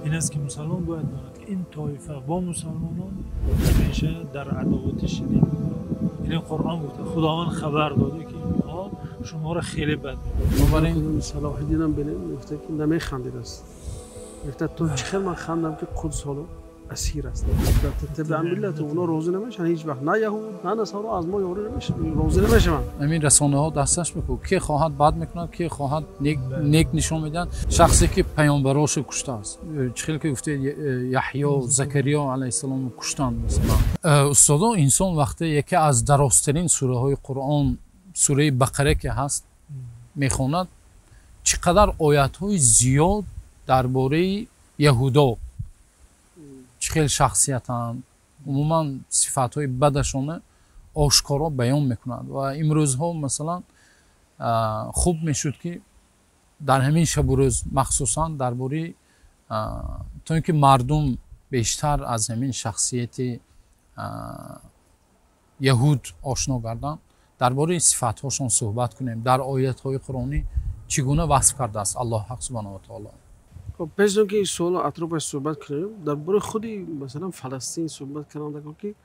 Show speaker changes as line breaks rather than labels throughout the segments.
این است که مسلمان باید داند که این طایفه با مسلمانان همیشه در عداوت شدید می‌کنند. این قرآن گفته، خداوند خبر داده که اینها شما را خیلی بد می‌کنند.
بنابراین صلاح الدین هم ببینید گفته که نمیخندید است. گفته تو چه من خندم که قدس حالا اسیر است. تبع ملت اونا روزی نمیشن هیچ وقت، نه یهود نه نصارا از ما یاری نمیشن، روزی نمیشن.
همین رسانه ها دستش بکن کی خواهد بد میکنه کی خواهد نیک نشون میدن. شخصی که پیامبراشو کشته است، چخیل که گفته یحیی و زکریا علیه السلام کشتن مثلا. استادا انسان وقتی یکی از درازترین سوره های قرآن سوره بقره که هست میخواند، چقدر آیات های زیاد درباره یهودا چخیل شخصیتان عموما صفات های بدشونه آشکارا بیان میکنند. و امروزها مثلا خوب میشد که در همین شب و روز مخصوصا درباره تا اینکه مردم بیشتر از همین شخصیت یهود آشنا گردند، درباره صفات هاشون صحبت کنیم. در آیات های قرآنی چگونه وصف کرده است الله حق سبحانه و تعالی.
خب پیش که این سوال اطرافش صحبت کنیم، درباره خودی مثلا فلسطین صحبت کنم که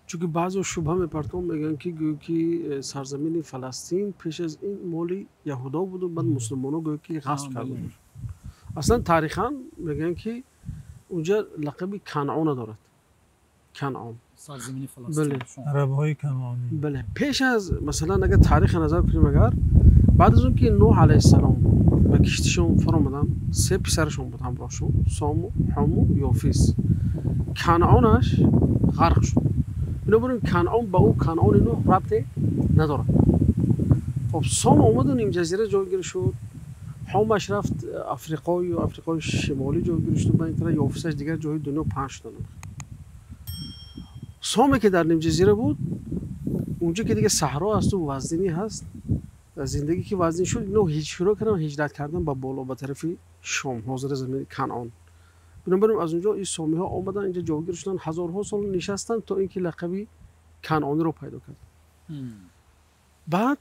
چون که بعضی شبهه میپرتون میگن که گویا که سرزمین فلسطین پیش از این مال یهودا بود و بعد مسلمان‌ها گویا که غصب کردن. اصلا تاریخاً میگن که اونجا لقب کنعان دارد. کنعان
سرزمین فلسطین.
بله.
عرب‌های کنعانی.
بله. پیش از مثلا اگر تاریخ نظر کنیم، اگر بعد از اون که نوح علیه السلام با کشتیشون فرامدن، سه پسرشون بود همراهشون، سام و حم و یافیس. کنعانش غرق شد. بنابراین کنعان با او کنعان نوح ربطی نداره. خب سام اومد و نیم جزیره جایگیر شد، حمش رفت افریقای و افریقای شمالی جایگیر شد و این طرف یافیسش دیگر جای دنیا پنج تا. سامی که در نیم جزیره بود اونجا که دیگه صحرا هست و وزنی هست، زندگی که وزنی شد، اینو شروع کردن هجرت کردن با بالا به طرف شام، حاضر زمین کنعان. بنابراین از اونجا این سامی ها آمدن اینجا جاگیر شدن، هزارها سال نشستن تا اینکه لقبی کنعانی رو پیدا کردن. بعد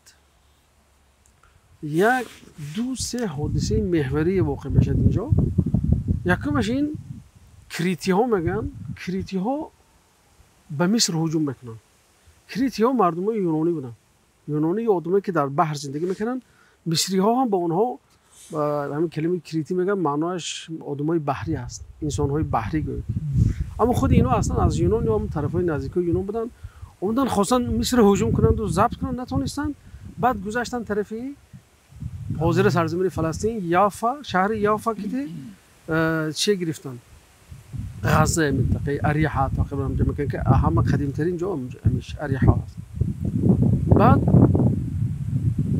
یک دو سه حادثه محوری واقع میشه اینجا. یکمش این کریتی ها میگن، کریتی ها به مصر هجوم میکنن. کریتی ها مردم های یونانی بودن، یونانی آدمایی که در بحر زندگی میکنن. مصری ها هم با اونها همین کلمه کریتی میگن، معناش آدمای بحری هست، انسان های بحری گوید. اما خود اینا اصلا از یونان یا هم طرفای نزدیک یونان بودن، اومدن خواستن مصر هجوم کنند و ضبط کنند، نتونستن. بعد گذشتن طرفی حاضر سرزمین فلسطین، یافا، شهر یافا که چه گرفتن؟ غزه منطقه اریحا تقریبا همجا میگن که همه قدیم ترین جا همیش اریحا هست. بعد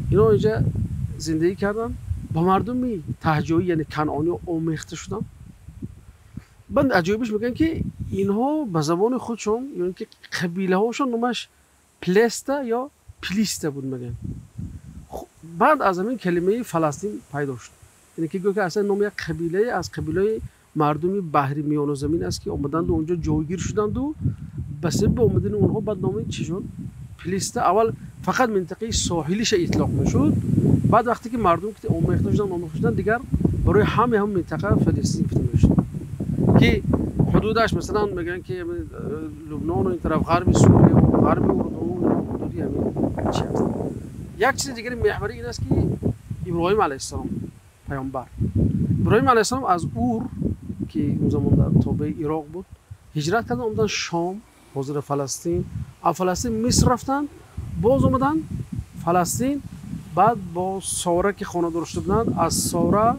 اینا اینجا زندگی کردن، با مردمی تهجویی یعنی کنعانی آمیخته شدن. بعد عجایبش میگن که اینها به زبان خودشون یعنی که قبیله هاشون نامش پلسته یا پلیسته بود میگن. بعد از همین کلمه فلسطین پیدا شد، یعنی که گویا که اصلا نام یک قبیله از قبیله مردمی بحری میان زمین است که اومدند و اونجا جایگیر شدند و به سبب اومدن اونها بعد نام چی شد؟ پلیسته. اول فقط منطقه ساحلیش اطلاق میشد، بعد وقتی که مردم که آمیخته شدن دیگر برای همه هم منطقه فلسطین گفته میشد که حدودش مثلا میگن که لبنان و این طرف غرب سوریه و غرب اردن و حدودی همین چی هست. یک چیز دیگه محوری این است که ابراهیم علیه السلام پیامبر، ابراهیم علیه السلام از اور که اون زمان در تابع عراق بود هجرت کردن، اومدن شام حاضر فلسطین، از فلسطین مصر رفتن، باز اومدن فلسطین. بعد با ساره که خانه داشته بودن، از ساره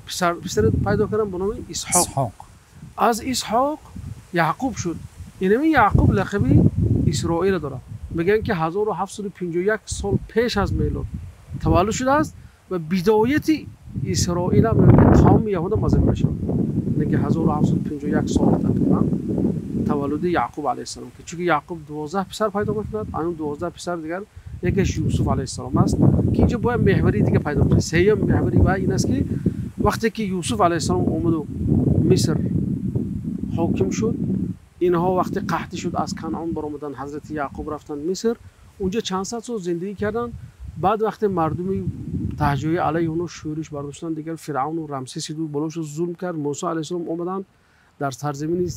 پسر پیدا کردن به نام اسحاق. از اسحاق یعقوب شد. یعنی یعقوب لقبی اسرائیل داره. میگن که 1751 سال پیش از میلاد تولد شده است و بدایت اسرائیل هم قوم یهود هم از این میشه. یعنی که 1751 سال تقریبا تولد یعقوب علیه السلام که چون یعقوب 12 پسر پیدا کرد، اون 12 پسر دیگر یکیش یوسف علیه السلام است که اینجا باید محوری دیگه پیدا کنه. سوم محوری و این است که وقتی که یوسف علیه السلام اومد و مصر حاکم شد، اینها وقتی قحطی شد از کنعان برآمدن، حضرت یعقوب رفتن مصر، اونجا چند صد سال زندگی کردن. بعد وقتی مردمی تهجوی علیه اونها شورش برداشتن، دیگر فرعون و رمسیس دو بلوش ظلم کرد، موسی علیه السلام اومدن در سرزمین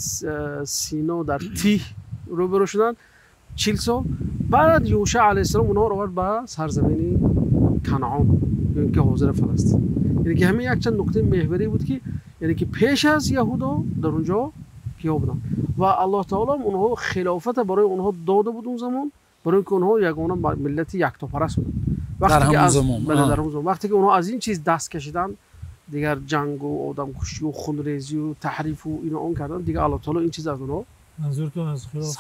سینا در تیه روبرو شدن 40 سال. بعد یوشع علیه السلام اونها رو آورد به سرزمین کنعان که حاضر فلسطین. یعنی که همین یک چند نکته محوری بود که یعنی که پیش از یهودا در اونجا کیا بودن و الله تعالی اونها خلافت برای اونها داده بود اون زمان، برای اینکه اونها یگانه ملت یکتاپرست بودن. وقتی که از وقتی که اونها از این چیز دست کشیدن، دیگر جنگ و آدمکشی و خونریزی و تحریف و اینا اون کردن، دیگه الله تعالی این چیز از اونها
منظورتون از خلافت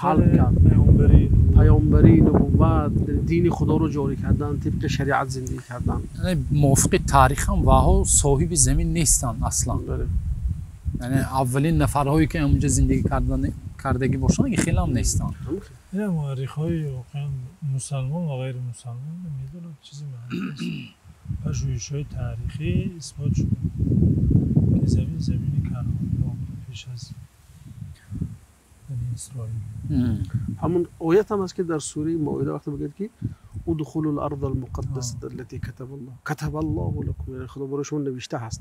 پیامبری، نبوت، دین خدا رو جاری کردن، طبق شریعت زندگی کردن.
یعنی موافق تاریخ هم واها صاحب زمین نیستن اصلا. یعنی اولین نفرهایی که اونجا زندگی کردگی باشن این خیلی هم نیستن.
این مورخ‌های واقعا مسلمان و غیر مسلمان میدونن چیزی معنی نیست. پژوهش‌های تاریخی اثبات شده که زمین کنعان پیش از بنی اسرائیل.
همون آیت هم هست که در سوره مائده وقتی بگید که ادخلوا الارض المقدسه التي كتب الله لكم، یعنی خدا برای شما نوشته هست.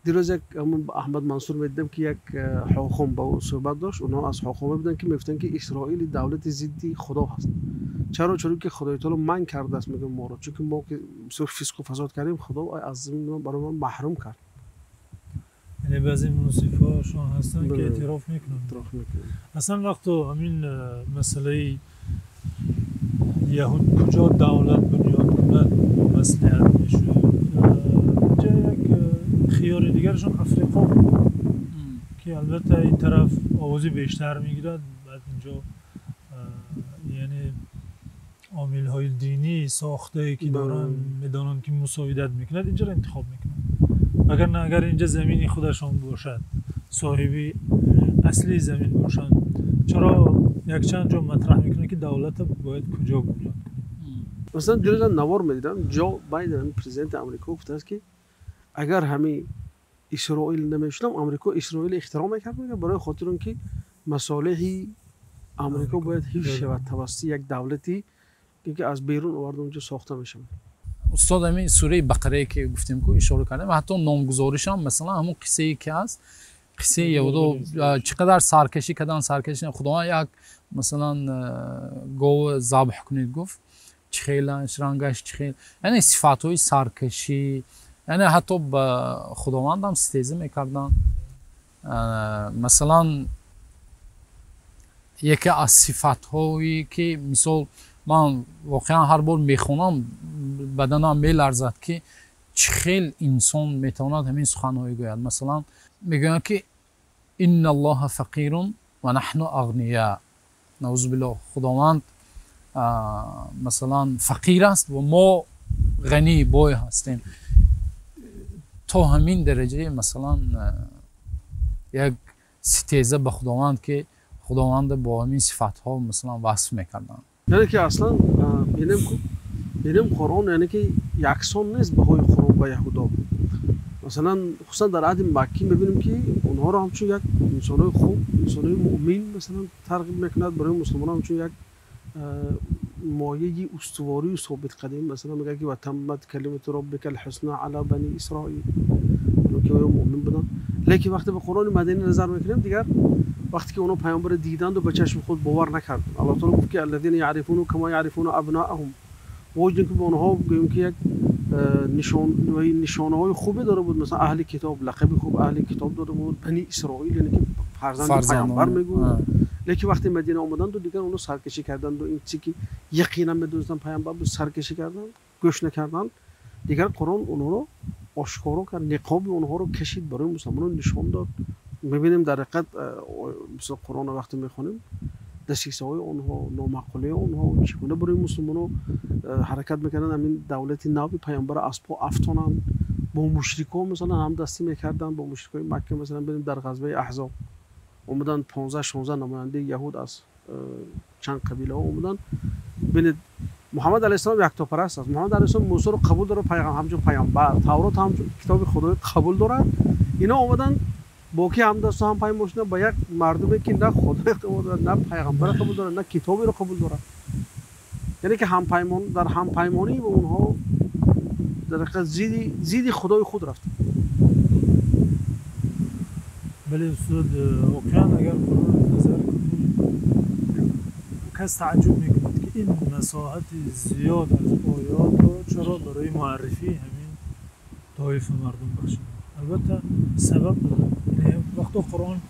دیروز یک همون احمد منصور میدیدم که یک حاکم با صحبت داشت، اونها از حاکما بودن که میگفتن که اسرائیل دولت ضدی خدا هست. چرا که خدای تعالی من کرده است، میگم ما رو، چون که ما که بسیار فسق و فساد کردیم خدا از زمین برای ما محروم کرد.
یعنی بعضی منصفاشون هستن که اعتراف میکنن. اصلا وقتی همین مسئله یهود کجا دولت بنیاد کند مصلحت میشه، اینجا یک خیار دیگرشون افریقا بود که البته این طرف آوازی بیشتر میگیرد، بعد اینجا یعنی عامل های دینی ساخته که دارن میدانن که مساویدت میکند اینجا رو انتخاب میکنن. اگر اینجا زمینی خودشان باشد، صاحبی اصلی زمین باشن، چرا یک چند جا مطرح میکنه که دولت باید کجا بنیاد کنه؟
مثلا دیروز نوار میدیدم جو بایدن پرزیدنت آمریکا گفته است که اگر همین اسرائیل نمیشدم آمریکا اسرائیل احترام میکرد، برای خاطر اینکه مصالح آمریکا باید حفظ شود توسط یک دولتی که از بیرون آورده اونجا ساخته میشه.
استاد همین سوره بقره که گفتیم که اشاره کردیم و حتی نامگذاریش هم مثلا همون قصه ای که هست، قصه یهودا چقدر سرکشی کردن، سرکشی خدا یک مثلا گاو ذبح کنید گفت چخیلش رنگش چخیل، یعنی صفات های سرکشی، یعنی حتی به خداوند هم ستیزه میکردن. مثلا یکی از صفات هایی که مثال من واقعا هر بار میخونم بدنم میلرزد که چخیل انسان میتواند همین سخنهایی گوید. مثلا میگوید که ان الله فقیر و نحن اغنیا، نعوذ بالله خداوند مثلا فقیر است و ما غنی بای هستیم. تا همین درجه مثلا یک ستیزه به خداوند که خداوند با همین صفات ها مثلا وصف میکردن.
یعنی که اصلا بینیم قرآن یعنی که یکسان نیست به های قرآن و یهودا. مثلا خصوصا در عهد مکی میبینیم که اونها رو همچون یک انسانای خوب، انسانای مؤمن مثلا ترغیب میکند، برای مسلمان همچون یک مایه استواری و ثابت قدیم. مثلا میگه که و تمت کلمت ربک الحسنى علی بنی اسرائیل، که مؤمن بودن. لیکن وقتی به قرآن مدنی نظر میکنیم دیگر وقتی که اونها پیامبر دیدند و به چشم خود باور نکردند، الله تعالی گفت که الذين يعرفون كما يعرفون ابناءهم، وجدن که به اونها گویم که یک نشانه های خوبی داره بود. مثلا اهل کتاب لقب خوب اهل کتاب داده بود، بنی اسرائیل یعنی که فرزند پیامبر میگوید. لیکن وقتی مدینه آمدند و دیگر اونها سرکشی کردند و این چیزی که یقینا میدونستن پیامبر بود سرکشی کردند، گوش نکردند. دیگر قرآن اونها رو آشکارا کرد، نقاب اونها رو کشید، برای مسلمانان نشان داد. میبینیم در حقیقت مثلا قرآن وقتی میخونیم دسیسه های اونها، نامعقوله اونها چگونه برای مسلمانان حرکت میکردن. همین دولت نبی پیامبر اسبا افتانن با مشرکان مثلا هم دستی میکردن، با مشرکای مکه. مثلا ببینیم در غزوه احزاب اومدن 15-16 نماینده یهود از چند قبیله ها اومدن. ببینید محمد علیه السلام یکتاپرست است. محمد علیه السلام موسی رو قبول داره، همچون پیامبر، تورات هم کتاب خدای قبول داره. اینا اومدن با کی هم دست هم پیمان شدن با یک مردمی که نه خدای قبول داره، نه پیغمبر قبول داره، نه کتابی رو قبول داره. یعنی که هم پیمان در هم پیمانی و اونها در حقیقت زیدی خدای خود رفت.
ولی استاد واقعا اگر قرآن نظر کنید کس تعجب میکند که این مساحت زیاد از آیات رو چرا برای معرفی همین طایف مردم بخشید. البته سبب داره. یعنی وقتی قرآن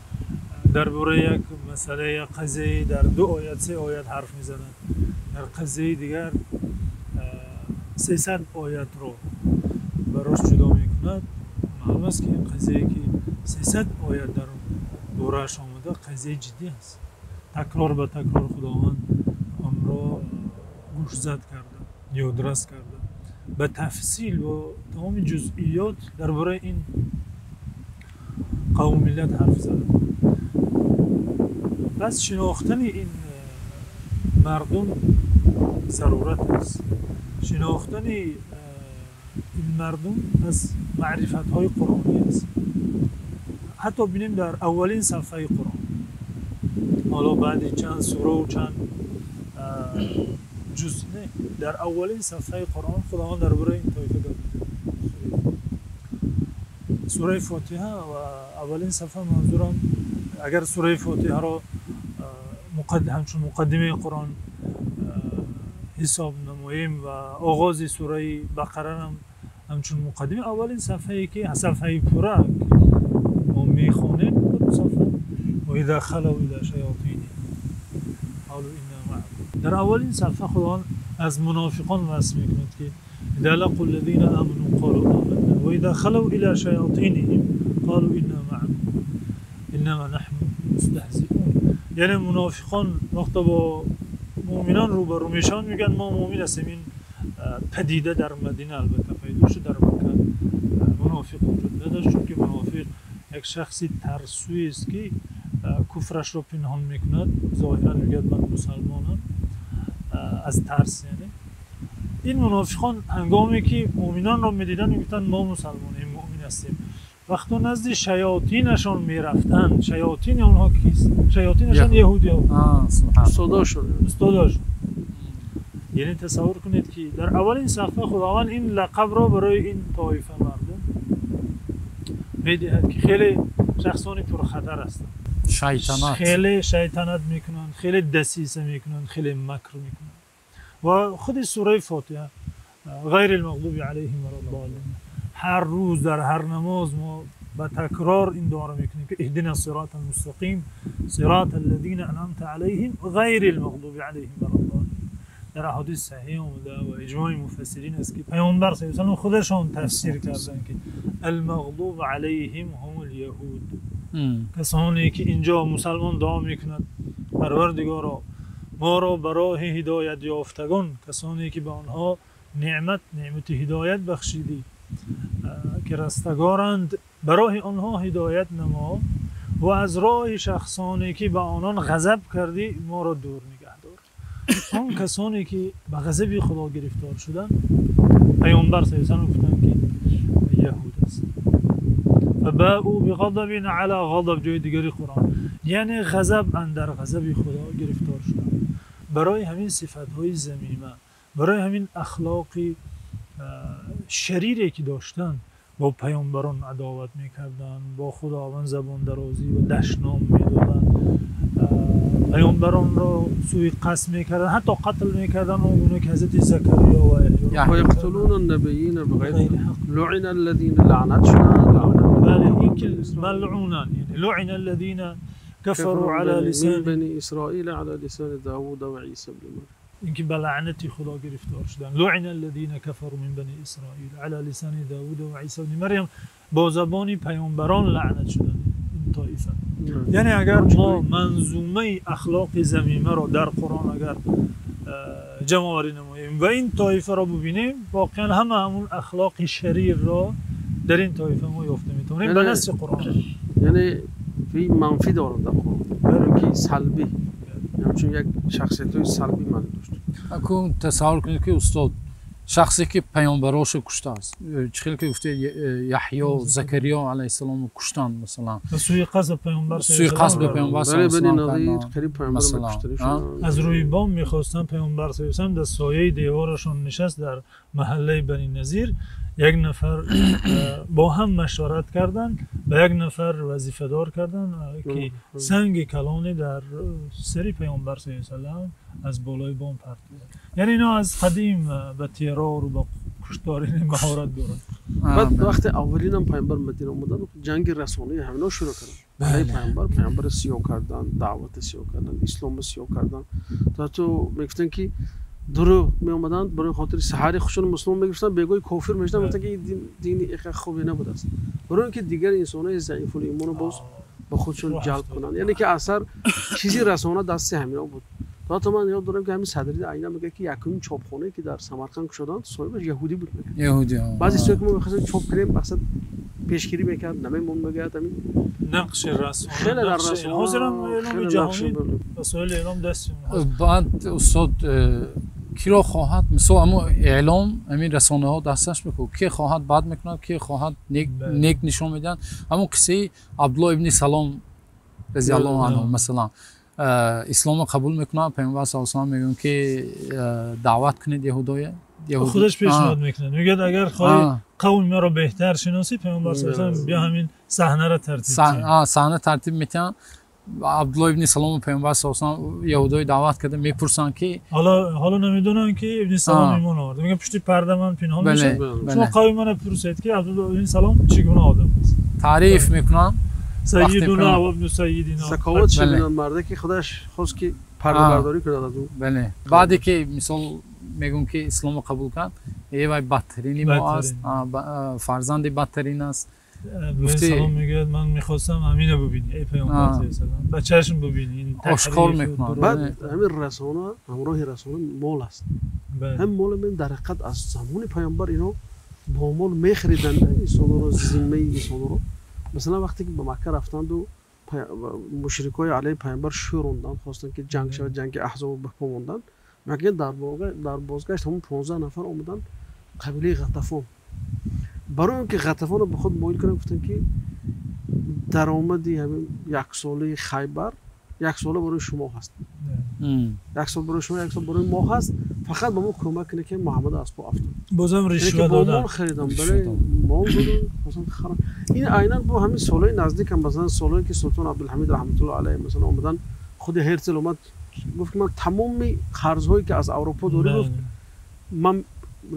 درباره یک مسئله یا قضیه در 2 آیت 3 آیت حرف میزنند، در قضیه دیگر 300 آیت رو براش جدا میکند، معلوم است که این قضیه که 300 آیت در دورهش آمده قضیه جدی است. تکرار به تکرار خداوند آن را گوش زد کرده یا درست کرده، به تفصیل و تمام جزئیات درباره این قوم ملت حرف زده. پس شناختن این مردم ضرورت است. شناختن این مردم از معرفت های قرآنی است. حتی بینیم در اولین صفحه قرآن، حالا بعد چند سوره و چند جزء، در اولین صفحه قرآن خداوند درباره این طایفه گفت. سوره فاتحه و اولین صفحه منظورم اگر سوره فاتحه را همچون مقدمه قرآن حساب نماییم و آغاز سوره بقره هم همچون مقدمه، اولین صفحه که صفحه پوره ما میخونیم صفحه و اذا خلوا الى شیاطینهم قالوا انا معكم. در اولین صفحه خداوند از منافقان وصف میکند که اذا لقوا الذين امنوا قالوا آمنا و اذا خلوا الى شیاطینهم قالوا انا معكم انما نحن مستهزئون. یعنی منافقان وقتی با مؤمنان روبرو میشن میگن ما مؤمن هستیم. این پدیده در مدینه البته پیدا شد، در مکه منافق وجود نداشت، چون که منافق یک شخصی ترسویی است که کفرش رو پنهان میکند، ظاهرا میگه من مسلمانم از ترس. یعنی این منافقان هنگامی که مؤمنان رو میدیدن میگفتن ما مسلمانیم، مؤمن هستیم. وقتی نزد شیاطینشون میرفتن، شیاطین اونها کیست؟ شیاطینشون یهودی‌ها، استاداشون. یعنی تصور کنید که در اولین صفحه خداوند این لقب را برای این طایفه مردم میدهد که خیلی شخصانی پرخطر هستند، خیلی شیطنت میکنند، خیلی دسیسه میکنند، خیلی مکر میکنند. و خود سوره فاتحه غیر المغضوب علیهم ولا الضالین، هر روز در هر نماز ما با تکرار این دعا را میکنیم که اهدنا الصراط المستقیم صراط الذین انعمت علیهم غیر المغضوب علیهم ولا الضالین. در احادیث صحیح آمده و اجماع مفسرین است که پیامبر صلی الله علیه و خودشان تفسیر کردن که المغضوب علیهم هم الیهود، کسانی که اینجا مسلمان دعا میکنند پروردگارا ما را برای هدایت یافتگان، کسانی که به آنها نعمت هدایت بخشیدی که رستگارند، برای آنها هدایت نما و از راه شخصانی که به آنان غضب کردی ما را دور نگه دار. آن کسانی که به غضب خدا گرفتار شدن پیامبر صلی الله علیه و گفتن که یهود است. فباءوا بغضب علی غضب، جای دیگری قرآن، یعنی غضب اندر غضب خدا گرفتار شدن. برای همین صفت‌های ذمیمه، برای همین اخلاقی شریری که داشتن، با پیامبران عداوت میکردن، با خداوند زبان درازی و دشنام میدادن، پیامبران را سوء قصد میکردن، حتی قتل میکردن اونگونه که حضرت زکریا و
یقتلون النبیین بغیر حق لعن الذین لعنت شدند.
بله، این که ملعونن، یعنی لعن الذین کفروا علی لسان
بنی اسرائیل علی لسان داوود و عیسی بن مریم،
اینکه به لعنت خدا گرفتار شدن. لعن الذین کفروا من بنی اسرائیل علی لسان داوود و عیسی بن مریم، با زبان پیامبران لعنت شدن این طایفه. یعنی اگر ما منظومه اخلاق ذمیمه را در قرآن اگر جمع آوری نماییم و این طایفه را ببینیم، واقعا همون اخلاق شریر را در این طایفه ما یافته میتونیم به نص قرآن.
یعنی فی منفی دارد در قرآن، برای که سلبی، چون یک شخصیت سلبی من داشت.
اكو تصور کنید که استاد شخصی که پیامبراشو کشته است، چخیل که گفته یحیی و زکریا علیه السلام کشتن، مثلا
سوی قصد پیامبر
سوی قصد به پیامبر صلی الله علیه و
آله
از روی بام میخواستن پیامبر صلی الله علیه و آله در سایه دیوارشون نشست در محله بنی نظیر. یک نفر با هم مشورت کردن و یک نفر وظیفه دار کردن که سنگ کلانی در سری پیامبر صلی الله علیه و سلم از بالای بام پرت کرد. یعنی اینا از قدیم به تیرار و به کشتاری مهارت دارن.
بعد وقت اولین هم پیامبر مدینه اومدن جنگ رسانه‌ای همینا شروع کردن. پیامبر سیاه کردن، دعوت سیاه کردن، اسلام سیاه کردن. تا تو میگفتن که درو می اومدن برای خاطر سحر خودشون مسلمان میگفتن بگوی کافر میشدن گفتن که دین یک خوبی نبود است. برای اینکه دیگر انسان‌های ضعیف الایمان باز با خودشون جلب کنن. یعنی که اثر چیزی رسانه دست همینا بود. تا من یاد دارم که همین صدری عینا میگه که یکمین چاپخانه که در سمرقند شدن صاحبش یهودی بود میگه. یهودی ها. بعضی چیزا که ما می‌خواستیم چاپ کنیم مثلا پیشگیری میکرد نمیمون میگه همین
نقش رسانه
خیلی در رسانه
حاضرم اعلام جهانی وسایل اعلام دستیم.
بعد استاد کی را خواهد مثلا اما اعلام همین رسانه ها دستش میکنه کی خواهد بد میکنه کی خواهد نیک نشون میدن. اما قصه عبدالله ابن سلام رضی الله عنه مثلا اسلام قبول میکنه پیامبر صلی الله علیه و آله میگن که دعوت کنید یهودای
خودش پیشنهاد میکنه میگه اگر خواهی قوم ما رو بهتر شناسی پیامبر صلی الله علیه و آله بیا همین صحنه رو
ترتیب میتن. عبدالله ابن سلام پیامبر صلی الله علیه و آله یهودای دعوت کرده میپرسن که
حالا نمیدونن که ابن سلام ایمان آورد میگه پشت پرده من پنهان میشه شما قوم من پرسید که عبدالله ابن سلام چگونه آدم است
تعریف میکنن
سیدنا و ابن سیدنا
سکاوت شدن مرده که خودش خواست که پرده برداری کرد از اون.
بله بعدی که مثال میگم که اسلام قبول کرد ای وای بدترینی ما است فرزند بدترین است.
سلام میگه من میخواستم همینو ببینی ای پیامبر صلی الله علیه و آله به چشم ببینی این
آشکار میکنه.
بعد همین رسانه همراه رسانه مال است. هم مال من در حقیقت از زمان پیامبر اینا با مال میخریدن انسان رو ذمه انسان رو. مثلا وقتی که به مکه رفتند و مشرکای علیه پیامبر شوروندن خواستن که جنگ شود جنگ احزاب بپا موندن مگه در بازگشت همون 15 نفر اومدن قبیله غطفان برای اینکه غطفان رو به خود مایل کنن گفتن که درآمدی همین یک ساله خیبر یک ساله برای شما هست یک سال برای شما یک سال برای ما هست فقط به ما کمک کنه که محمد از پا افتاد
بازم رشوه دادن
مال خریدم برای مال بدون مثلا خرم این عیناً با همین سالهای نزدیک هم مثلا سالهایی که سلطان عبدالحمید رحمت الله علیه مثلا اومدن خود هرتزل اومد گفت که من تمام قرض‌هایی که از اروپا داره گفت من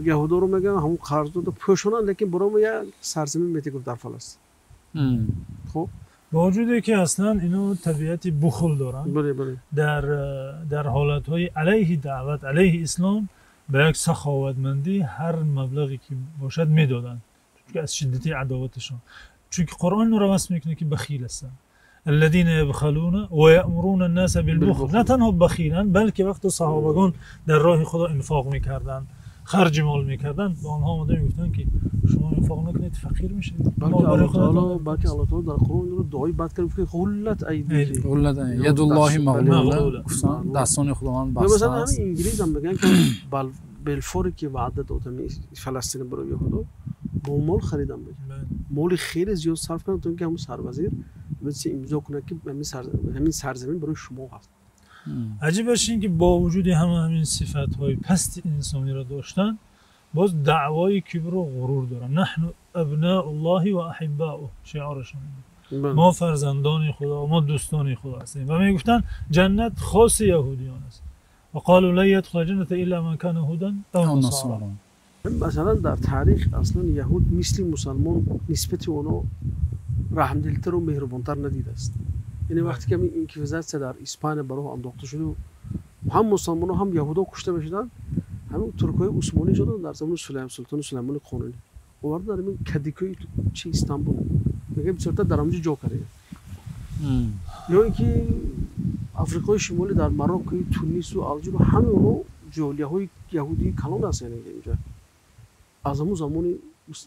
یهودا رو میگم همون قرض رو پوشونن لیکن برام یه سرزمین میتی گفت در فلسطین. خب
با وجودی که اصلا اینو طبیعتی بخل دارن در حالت‌های علیه دعوت علیه اسلام به یک سخاوتمندی هر مبلغی که باشد میدادن چون از شدت عداوتشون چون که قرآن رو وصف میکنه که بخیل هستن الذين يبخلون ويأمرون الناس بالبخل نه تنها بخیلن بلکه وقت صحابگان در راه خدا انفاق میکردن خرج مال میکردن به آنها اومده میگفتن که شما انفاق نکنید فقیر میشید
بلکه الله تعالی در قرآن رو دعای بد کرد که غلت ایدی
ید الله مغلوله دستان خداوند بسته
مثلا همین انگلیس هم میگن که بالفور که وعده دادن فلسطین برای یهودا با مال خریدن بگن مال خیلی زیاد صرف کردن تا اینکه همون سربازیر مثل امضا کنه که همین سرزمین برای شما هست.
عجیبش این که با وجود همین صفات‌های پست انسانی را داشتن باز دعوای کبر و غرور دارن. نحن ابناء الله و احباؤه شعارشون ما فرزندان خدا ما دوستان خدا هستیم و میگفتن جنت خاص یهودیان است و قالوا لا يدخل الجنه الا من كان هودا او نصارى.
مثلا در تاریخ اصلا یهود مثل مسلمان نسبت اونو رحمدلتر و مهربانتر ندیده است. یعنی وقتی که این انکویزیسیون در اسپانیا برای انداخته شد و هم مسلمان هم یهودا کشته میشدن همون ترکای عثمانی شدن در زمان سلطان سلیمان قانونی اومد در این کدیکوی چی استانبول میگه بسیارتا در اونجا جا کرده یا اینکه آفریقای شمالی در مراکش تونس و الجزایر همه اونو جالیه‌های یهودی کلان هستن اینجا از همون زمانی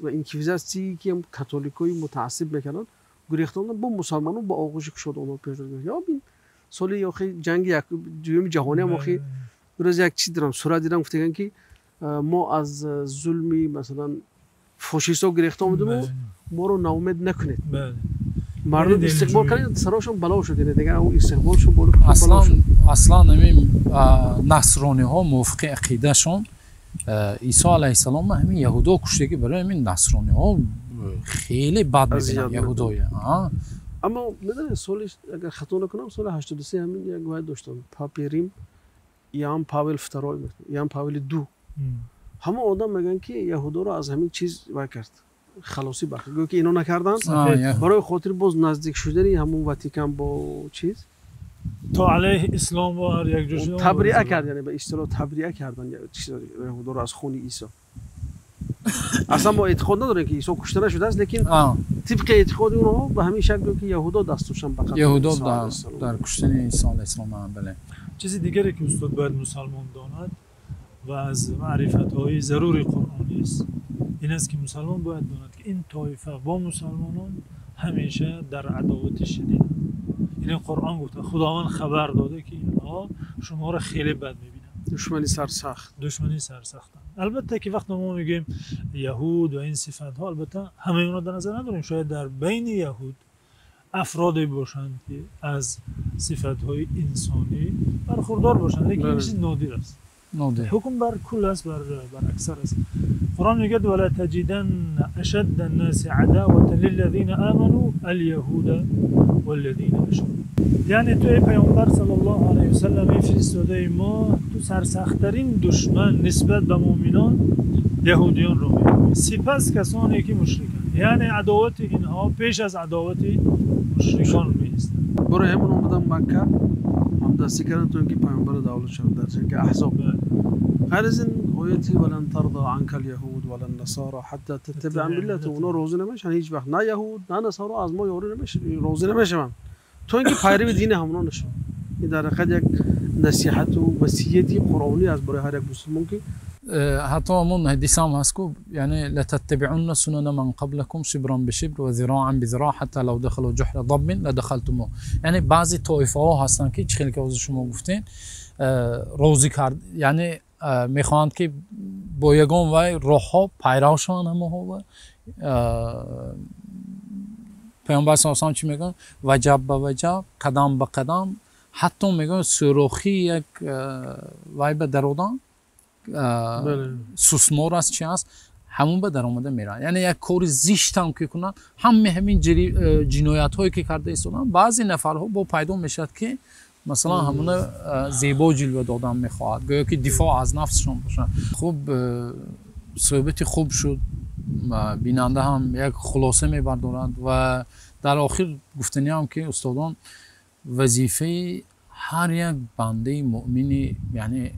و انکویزیسیونی که کاتولیکای متعصب میکنن گریختان با مسلمانان با آغوش شد اونو پیش دادن یا ببین سالی آخه جنگ دوم جهانی هم آخه روز یک چیز دارم سرعت دیدم گفتن که ما از ظلمی مثلا فاشیستا گرفتار بودیم و ما رو ناامید نکنید مردم استقبال کنید سراشون بلا شد دیگه اون استقبالشون بالا
اصلا همین نصرانی ها موافق عقیده شون عیسی علیه السلام همین یهودا کشته که برای همین نصرانی ها خیلی بد میبینن یهودای.
اما میدونی سالش اگر خطا نکنم سال 83 همین یک واحد داشتم پاپیریم یان پاول فترای یان پاول دو همه آدم میگن که یهودا رو از همین چیز وای کرد خلاصی بخش گویا که اینو نکردن برای خاطر باز نزدیک شدن همون واتیکان با چیز
تا علیه اسلام و هر یک جوش
تبریئه کرد، یعنی به اصطلاح تبریئه کردن یهودا رو از خون عیسی. اصلا ما اعتقاد نداریم که عیسی کشته نشده است، لیکن طبق اعتقاد اونها به همین شکل که یهودا دستشون به قتل
یهودا در کشتن عیسی علیه السلام. بله.
چیزی دیگری که استاد باید مسلمان داند و از معرفت‌های ضروری قرآنی است این است که مسلمان باید داند که این طایفه با مسلمانان همیشه در عداوت شدید. این قرآن گفته خداوند خبر داده که اینها شما را خیلی بد می‌بینند.
دشمنی سرسخت.
دشمنی سرسختن. البته که وقتی ما میگیم یهود و این صفت‌ها البته همه اونها در نظر نداریم، شاید در بین یهود افرادی باشند که از صفت‌های انسانی برخوردار باشند، لیکن این چیز نادر است. حکم بر کل است، بر اکثر است. قرآن میگه ولا تجدن اشد الناس عداوة للذین آمنوا اليهود والذین اشركوا. یعنی توی پیامبر صلی الله علیه و سلم فرستاده ما تو سرسخت‌ترین دشمن نسبت به مؤمنان یهودیان رو می‌بینی، سپس کسانی که مشرکند، یعنی عداوت اینها پیش از عداوت مشرکان می‌ایستد.
برای همون اومدن مکه هم دستی کردن تو اینکه پیامبر دعوت شد در جنگ احزاب. غیر از این آیتی ولن ترضى عنك اليهود ولا النصارى حتى تتبع ملت، اونا روزی نمیشن هیچ وقت، نه یهود نه نصارا از ما یاری نمیشه، روزی نمیشن تو اینکه پیرو دین همون نشون. این در حقیقت یک نصیحت و وصیتی قرآنی از برای هر یک مسلمان که
حتی همون حدیث هم هست که یعنی لتتبعون سنن من قبلكم شبرا بشبر و ذراعا بذراع حتی لو دخلوا جحر ضب لدخلتموه. یعنی بعضی طایفه ها هستن که چخیلی که از شما گفتین روزی کرد، یعنی میخواهند که با یگان وی راه ها پیروشان همه ها و پیامبر صلی الله علیه و چی میگن وجب به وجب قدم به قدم، حتی میگن سوراخی یک وی به درودان سوسمار است چی است همون به در آمده میرن. یعنی یک کار زشت هم که کنن همین جنایت هایی که کرده ایستادن بعضی نفرها با پیدا میشد که مثلا همون زیبا جلوه دادن میخواهد، گویا که دفاع از نفسشون باشن. خوب صحبت خوب شد، بیننده هم یک خلاصه میبردارند و در آخر گفتنی هم که استادان وظیفه هر یک بنده مؤمن یعنی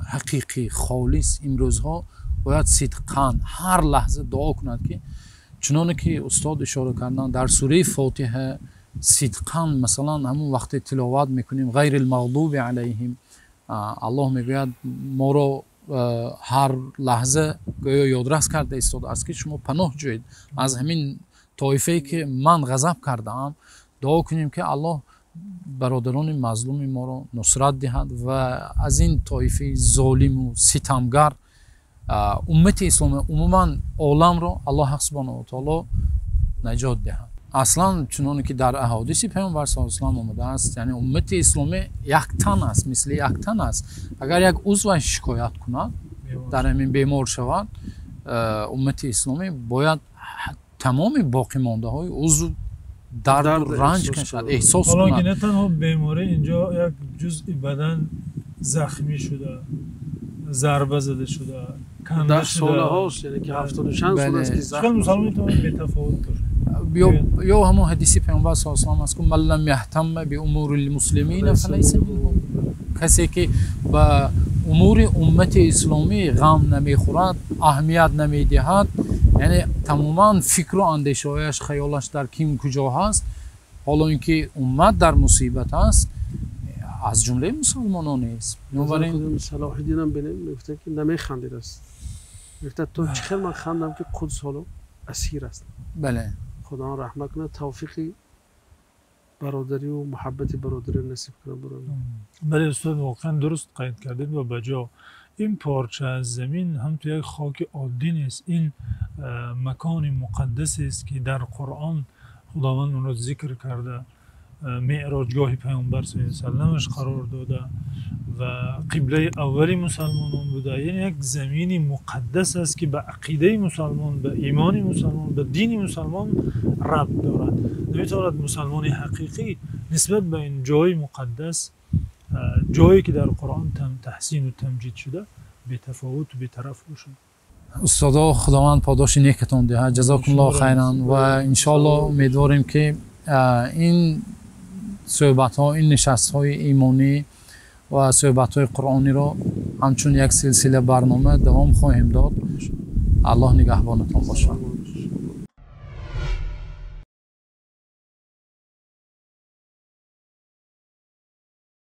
حقیقی خالص این روزها باید صدقاً هر لحظه دعا کند که چنانه که استاد اشاره کردن در سوره فاتحه صدقاً مثلا همون وقت تلاوت میکنیم غیر المغضوب علیهم، الله میگوید ما رو هر لحظه گویا یادرس کرده استاد است که شما پناه جوید از همین طایفه‌ای که من غضب کردم. دعا کنیم که الله برادران مظلوم ما رو نصرت دهد و از این طایفه ظالم و ستمگر امت اسلام عموما عالم رو الله حق سبحانه و تعالی نجات دهد. اصلا چنانه که در احادیث پیامبر صلی الله علیه و آله آمده است، یعنی امت اسلامی یک تن است، مثل یک تن است. اگر یک عضو شکایت کند در همین بیمار شود، امت اسلامی باید تمام باقی مانده های عضو درد و رنج کشد، احساس کند.
حالا که نه تنها بیماری اینجا یک جزء بدن زخمی شده، ضربه زده شده، کنده شده،
ساله هاست، یعنی که 70 چند سال است که
زخم مسلمان تو به تفاوت داره.
یا همون حدیث پیامبر صلی الله علیه و آله است که من لم یهتم بامور المسلمین فلیس منهم، کسی که به امور امت اسلامی غم نمیخورد، اهمیت نمیدهد، یعنی تماما فکر و اندیشه هایش خیالش در کیم کجا هست، حالا اینکه امت در مصیبت است، از جمله مسلمانان است.
بنابراین صلاح الدین هم میگفته که نمیخندید است، میگفته تو چخیل من خندم که قدس حالا اسیر است.
بله
خدا رحمت کنه، توفیقی برادری و محبت برادری نصیب کنه برای
بله استاد واقعا درست قید کردید و بجا. این پارچه از زمین هم تو یک خاک عادی نیست، این مکان مقدس است که در قرآن خداوند اون رو ذکر کرده، معراجگاه پیامبر صلی الله علیه و سلمش قرار داده و قبله اولی مسلمانان بوده. یعنی یک زمین مقدس است که به عقیده مسلمان، به ایمان مسلمان، به دین مسلمان ربط دارد. نمیتواند مسلمان حقیقی نسبت به این جای مقدس، جایی که در قرآن تحسین و تمجید شده، بی‌تفاوت و بی‌طرف باشد.
استادا خداوند پاداش نیکتون دهد. جزاکم الله خیرا و انشالله امیدواریم که این صحبت ها، این نشست های ایمانی و صحبت های قرآنی را همچون یک سلسله برنامه دوام خواهیم داد. الله نگهبانتان باشه.